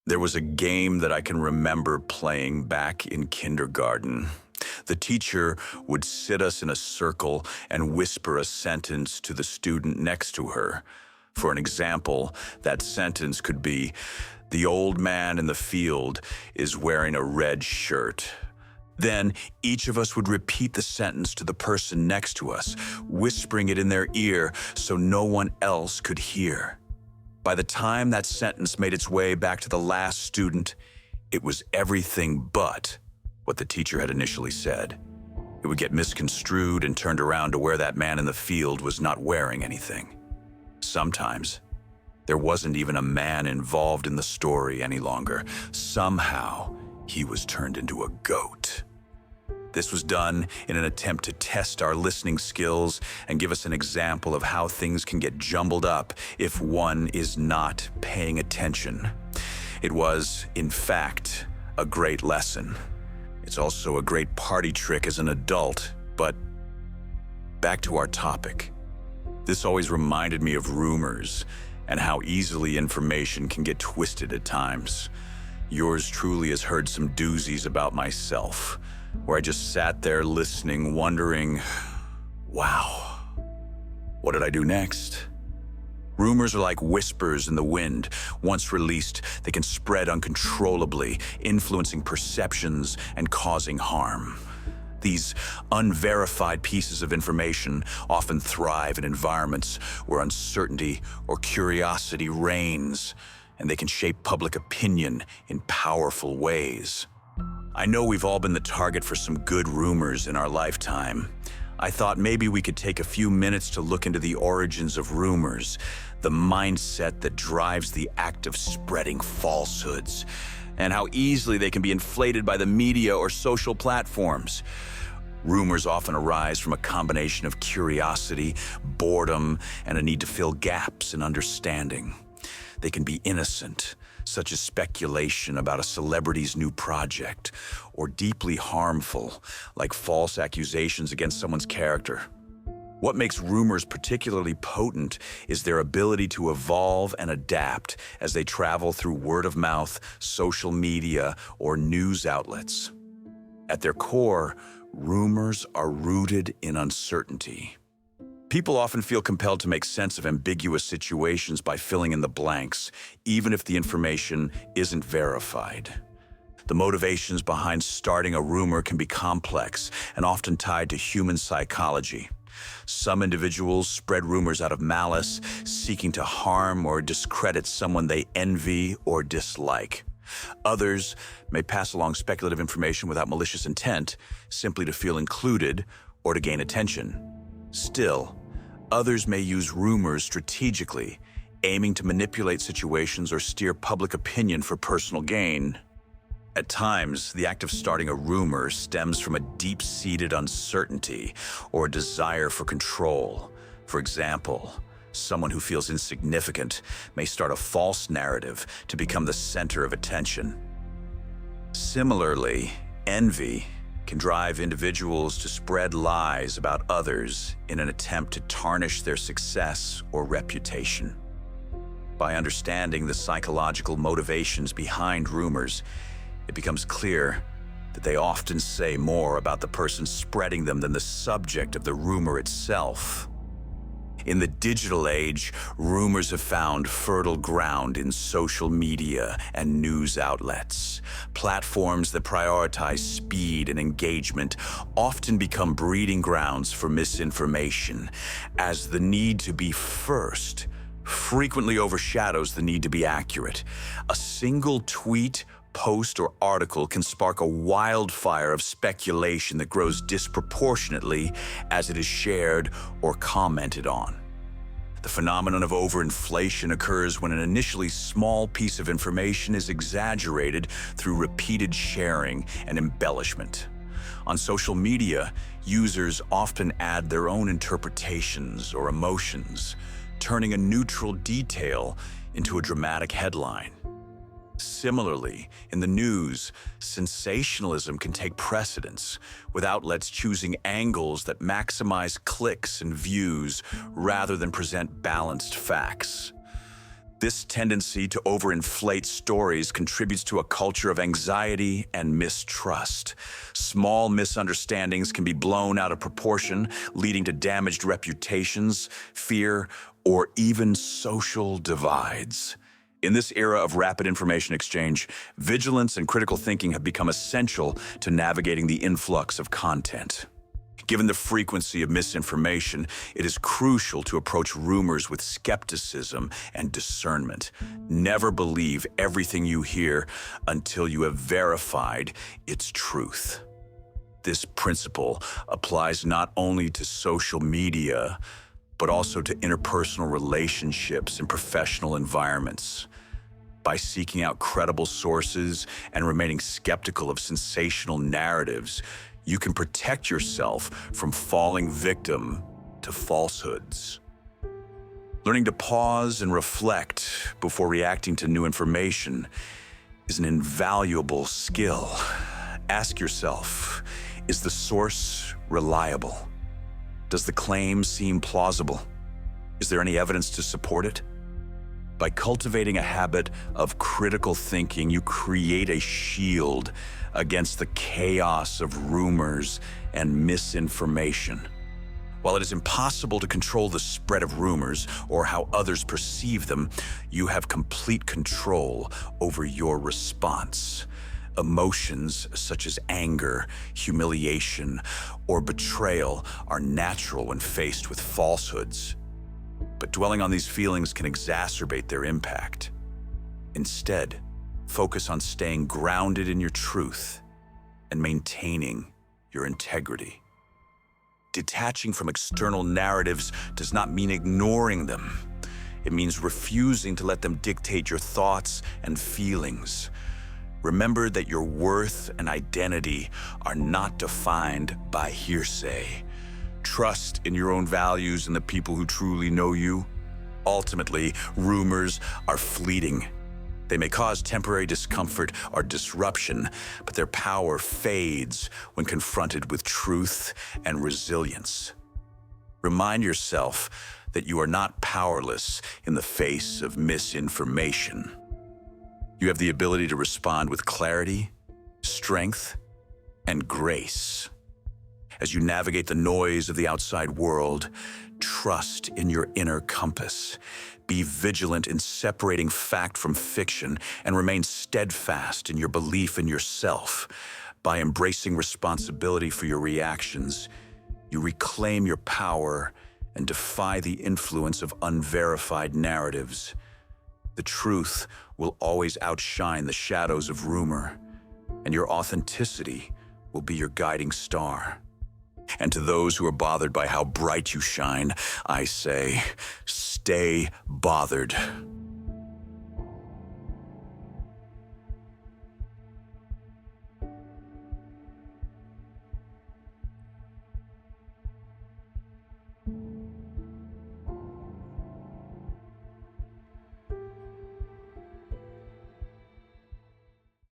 There was a game that I can remember playing back in kindergarten. The teacher would sit us in a circle and whisper a sentence to the student next to her. For an example, that sentence could be, "The old man in the field is wearing a red shirt." Then each of us would repeat the sentence to the person next to us, whispering it in their ear so no one else could hear. By the time that sentence made its way back to the last student, it was everything but what the teacher had initially said. It would get misconstrued and turned around to where that man in the field was not wearing anything. Sometimes, there wasn't even a man involved in the story any longer. Somehow, he was turned into a goat. This was done in an attempt to test our listening skills and give us an example of how things can get jumbled up if one is not paying attention. It was, in fact, a great lesson. It's also a great party trick as an adult, but back to our topic. This always reminded me of rumors and how easily information can get twisted at times. Yours truly has heard some doozies about myself, where I just sat there listening, wondering, wow, what did I do next? Rumors are like whispers in the wind. Once released, they can spread uncontrollably, influencing perceptions and causing harm. These unverified pieces of information often thrive in environments where uncertainty or curiosity reigns, and they can shape public opinion in powerful ways. I know we've all been the target for some good rumors in our lifetime. I thought maybe we could take a few minutes to look into the origins of rumors, the mindset that drives the act of spreading falsehoods, and how easily they can be inflated by the media or social platforms. Rumors often arise from a combination of curiosity, boredom, and a need to fill gaps in understanding. They can be innocent, such as speculation about a celebrity's new project, or deeply harmful, like false accusations against someone's character. What makes rumors particularly potent is their ability to evolve and adapt as they travel through word of mouth, social media, or news outlets. At their core, rumors are rooted in uncertainty. People often feel compelled to make sense of ambiguous situations by filling in the blanks, even if the information isn't verified. The motivations behind starting a rumor can be complex and often tied to human psychology. Some individuals spread rumors out of malice, seeking to harm or discredit someone they envy or dislike. Others may pass along speculative information without malicious intent, simply to feel included or to gain attention. Still, others may use rumors strategically, aiming to manipulate situations or steer public opinion for personal gain. At times, the act of starting a rumor stems from a deep-seated uncertainty or a desire for control. For example, someone who feels insignificant may start a false narrative to become the center of attention. Similarly, envy can drive individuals to spread lies about others in an attempt to tarnish their success or reputation. By understanding the psychological motivations behind rumors, it becomes clear that they often say more about the person spreading them than the subject of the rumor itself. In the digital age, rumors have found fertile ground in social media and news outlets. Platforms that prioritize speed and engagement often become breeding grounds for misinformation, as the need to be first frequently overshadows the need to be accurate. A single tweet, post, or article can spark a wildfire of speculation that grows disproportionately as it is shared or commented on. The phenomenon of overinflation occurs when an initially small piece of information is exaggerated through repeated sharing and embellishment. On social media, users often add their own interpretations or emotions, turning a neutral detail into a dramatic headline. Similarly, in the news, sensationalism can take precedence, with outlets choosing angles that maximize clicks and views rather than present balanced facts. This tendency to overinflate stories contributes to a culture of anxiety and mistrust. Small misunderstandings can be blown out of proportion, leading to damaged reputations, fear, or even social divides. In this era of rapid information exchange, vigilance and critical thinking have become essential to navigating the influx of content. Given the frequency of misinformation, it is crucial to approach rumors with skepticism and discernment. Never believe everything you hear until you have verified its truth. This principle applies not only to social media, but also to interpersonal relationships and professional environments. By seeking out credible sources and remaining skeptical of sensational narratives, you can protect yourself from falling victim to falsehoods. Learning to pause and reflect before reacting to new information is an invaluable skill. Ask yourself, is the source reliable? Does the claim seem plausible? Is there any evidence to support it? By cultivating a habit of critical thinking, you create a shield against the chaos of rumors and misinformation. While it is impossible to control the spread of rumors or how others perceive them, you have complete control over your response. Emotions such as anger, humiliation, or betrayal are natural when faced with falsehoods. But dwelling on these feelings can exacerbate their impact. Instead, focus on staying grounded in your truth and maintaining your integrity. Detaching from external narratives does not mean ignoring them. It means refusing to let them dictate your thoughts and feelings. Remember that your worth and identity are not defined by hearsay. Trust in your own values and the people who truly know you. Ultimately, rumors are fleeting. They may cause temporary discomfort or disruption, but their power fades when confronted with truth and resilience. Remind yourself that you are not powerless in the face of misinformation. You have the ability to respond with clarity, strength, and grace. As you navigate the noise of the outside world, trust in your inner compass. Be vigilant in separating fact from fiction and remain steadfast in your belief in yourself. By embracing responsibility for your reactions, you reclaim your power and defy the influence of unverified narratives. The truth will always outshine the shadows of rumor, and your authenticity will be your guiding star. And to those who are bothered by how bright you shine, I say, stay bothered.